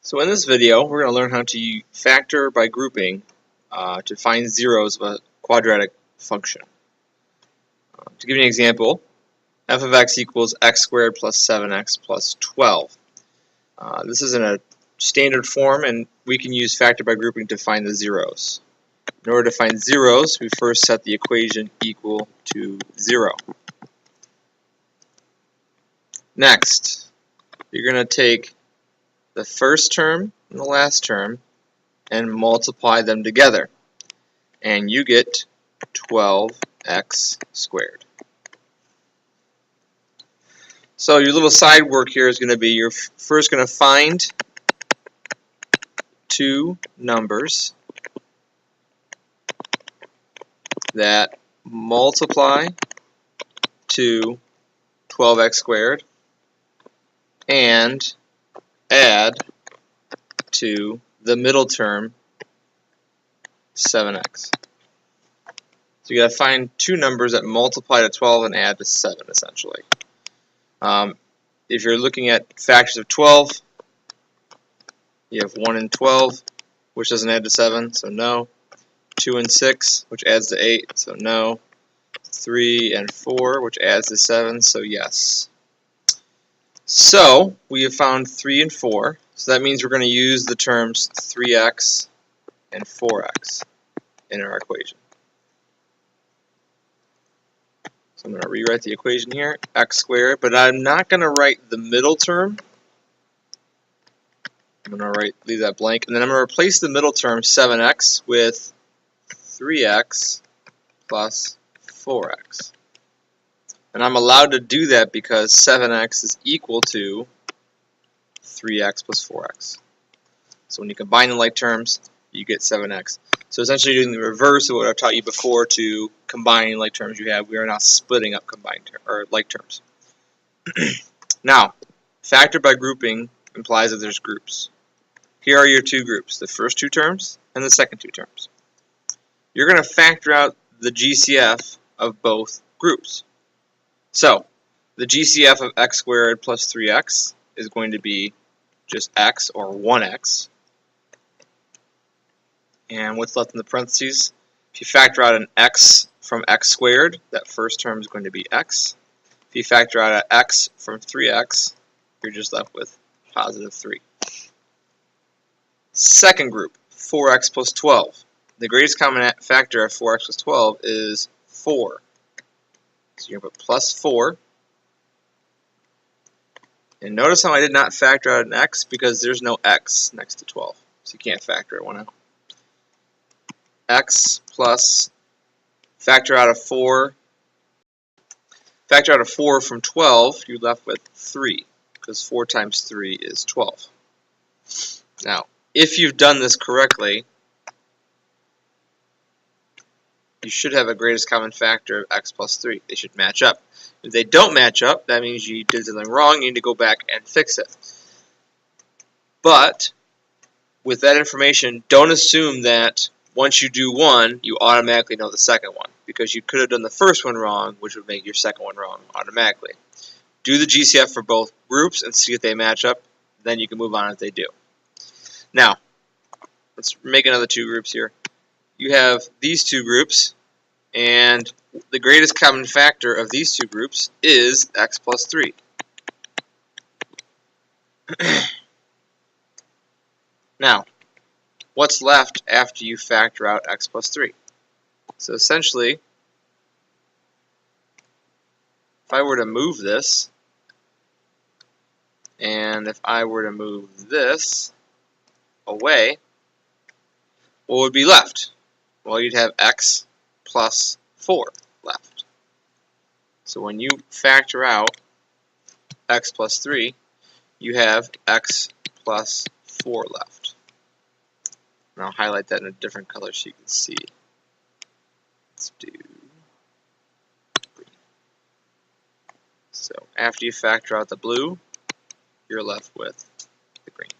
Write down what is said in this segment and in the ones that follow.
So in this video, we're going to learn how to factor by grouping to find zeros of a quadratic function. To give you an example, f of x equals x squared plus 7x plus 12. This is in a standard form, and we can use factor by grouping to find the zeros. In order to find zeros, we first set the equation equal to 0. Next, you're going to take the first term and the last term and multiply them together, and you get 12x squared. So your little side work here is going to be you're first going to find two numbers that multiply to 12x squared and add to the middle term 7x. So you got to find two numbers that multiply to 12 and add to 7 essentially. If you're looking at factors of 12, you have 1 and 12, which doesn't add to 7, so no. 2 and 6, which adds to 8, so no. 3 and 4, which adds to 7, so yes. So we have found 3 and 4, so that means we're going to use the terms 3x and 4x in our equation. So I'm going to rewrite the equation here, x squared, but I'm not going to write the middle term. I'm going to leave that blank, and then I'm going to replace the middle term 7x with 3x plus 4x. And I'm allowed to do that because 7x is equal to 3x plus 4x. So when you combine the like terms, you get 7x. So essentially doing the reverse of what I've taught you before to combining like terms you have, we are now splitting up like terms. Now, factor by grouping implies that there's groups. Here are your two groups, the first two terms and the second two terms. You're going to factor out the GCF of both groups. So, the GCF of x squared plus 3x is going to be just x, or 1x. And what's left in the parentheses? If you factor out an x from x squared, that first term is going to be x. If you factor out an x from 3x, you're just left with positive 3. Second group, 4x plus 12. The greatest common factor of 4x plus 12 is 4. So you're going to put plus 4. And notice how I did not factor out an x because there's no x next to 12. So you can't factor it one out. X plus, factor out a 4 from 12, you're left with 3, because 4 times 3 is 12. Now, if you've done this correctly, you should have a greatest common factor of x plus 3. They should match up. If they don't match up, that means you did something wrong, you need to go back and fix it. But, with that information, don't assume that once you do one, you automatically know the second one, because you could have done the first one wrong, which would make your second one wrong automatically. Do the GCF for both groups and see if they match up, then you can move on if they do. Now, let's make another two groups here. You have these two groups, and the greatest common factor of these two groups is x plus 3. Now, what's left after you factor out x plus 3? So essentially, if I were to move this, and if I were to move this away, what would be left? Well, you'd have x plus 4 left. So when you factor out x plus 3, you have x plus 4 left. And I'll highlight that in a different color so you can see. Let's do green. So after you factor out the blue, you're left with the green.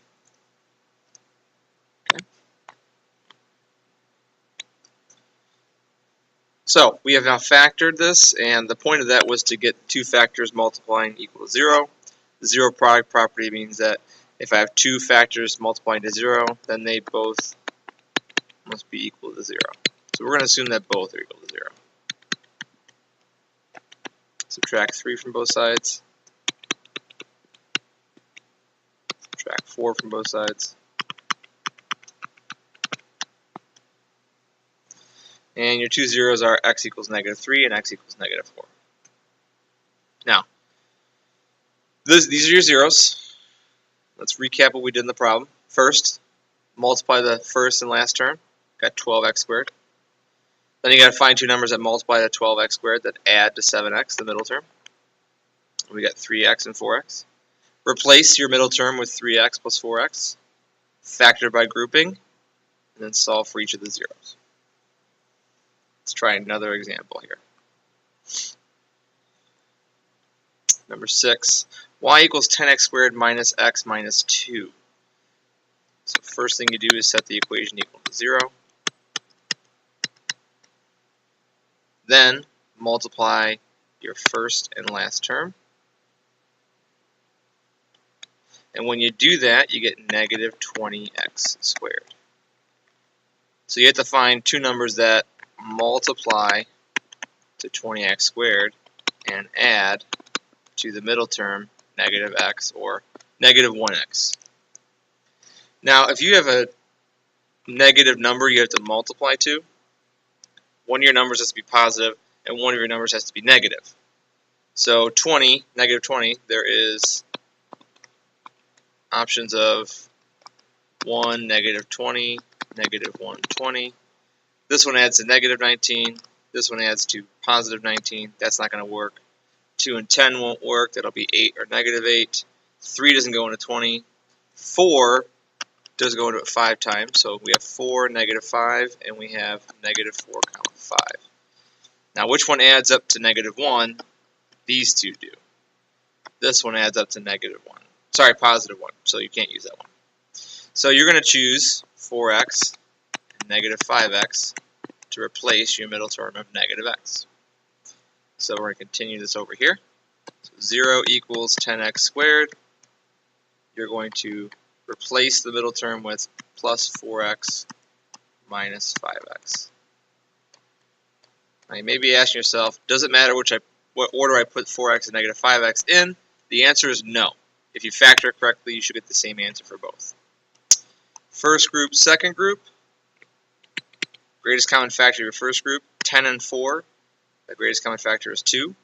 Okay. So we have now factored this, and the point of that was to get two factors multiplying equal to 0. The zero product property means that If I have two factors multiplying to 0, then they both must be equal to 0. So we're going to assume that both are equal to 0. Subtract 3 from both sides. Subtract 4 from both sides. And your two zeros are x equals -3 and x equals -4. Now, these are your zeros. Let's recap what we did in the problem. First, multiply the first and last term. Got 12x squared. Then you got to find two numbers that multiply to 12x squared that add to 7x, the middle term. We got 3x and 4x. Replace your middle term with 3x plus 4x. Factor by grouping. And then solve for each of the zeros. Let's try another example here. Number 6. Y equals 10x squared minus x minus 2. So first thing you do is set the equation equal to 0. Then multiply your first and last term. And when you do that, you get negative 20x squared. So you have to find two numbers that multiply to 20x squared and add to the middle term negative x or negative 1x. Now, if you have a negative number you have to multiply to, one of your numbers has to be positive and one of your numbers has to be negative. So 20, negative 20, there is options of 1, negative 20, negative 120. This one adds to negative 19. This one adds to positive 19. That's not going to work. 2 and 10 won't work. That'll be 8 or negative 8. 3 doesn't go into 20. 4 does go into it 5 times. So we have 4, negative 5, and we have negative 4, 5. Now, which one adds up to negative 1? These two do. This one adds up to negative 1. Sorry, positive 1. So you can't use that one. So you're going to choose 4x and negative 5x to replace your middle term of negative x. So we're going to continue this over here. So 0 equals 10x squared. You're going to replace the middle term with plus 4x minus 5x. Now you may be asking yourself, does it matter what order I put 4x and negative 5x in? The answer is no. If you factor correctly, you should get the same answer for both. First group, second group. Greatest common factor of your first group, 10 and 4. The greatest common factor is 2.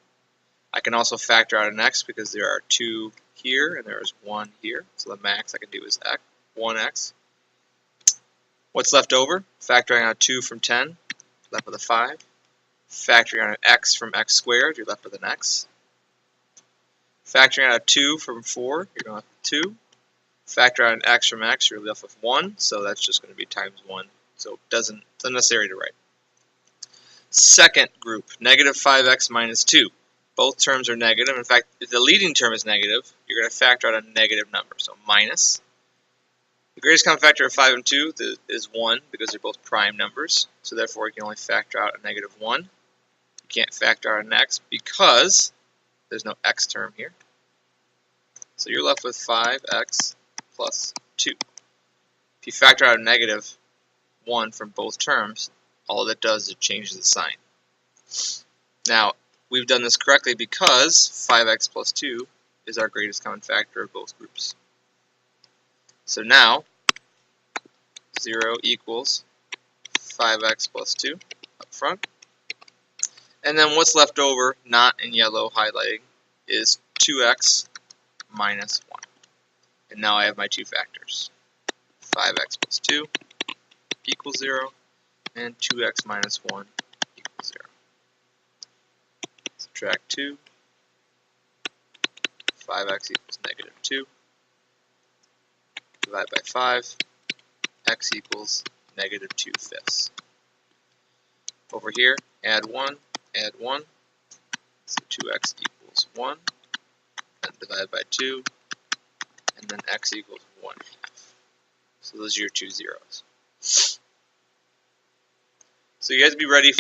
I can also factor out an x because there are 2 here and there is 1 here. So the max I can do is 1x. What's left over? Factoring out 2 from 10, left with a 5. Factoring out an x from x squared, you're left with an x. Factoring out a 2 from 4, you're left with 2. Factor out an x from x, you're left with 1. So that's just going to be times 1. So it's unnecessary to write. Second group, negative 5x minus 2. Both terms are negative. In fact, if the leading term is negative, you're going to factor out a negative number. So minus. The greatest common factor of 5 and 2 is 1 because they're both prime numbers. So therefore, you can only factor out a negative 1. You can't factor out an x because there's no x term here. So you're left with 5x plus 2. If you factor out a negative 1 from both terms, all that does is it changes the sign. Now, we've done this correctly because 5x plus 2 is our greatest common factor of both groups. So now, 0 equals 5x plus 2 up front. And then what's left over, not in yellow highlighting, is 2x minus 1. And now I have my two factors. 5x plus 2 equals 0, and 2x minus 1 equals 0. Subtract 2. 5x equals negative 2. Divide by 5. X equals negative 2/5. Over here, add 1, add 1. So 2x equals 1. Then divide by 2. And then x equals 1/2. So those are your two zeros. So you have to be ready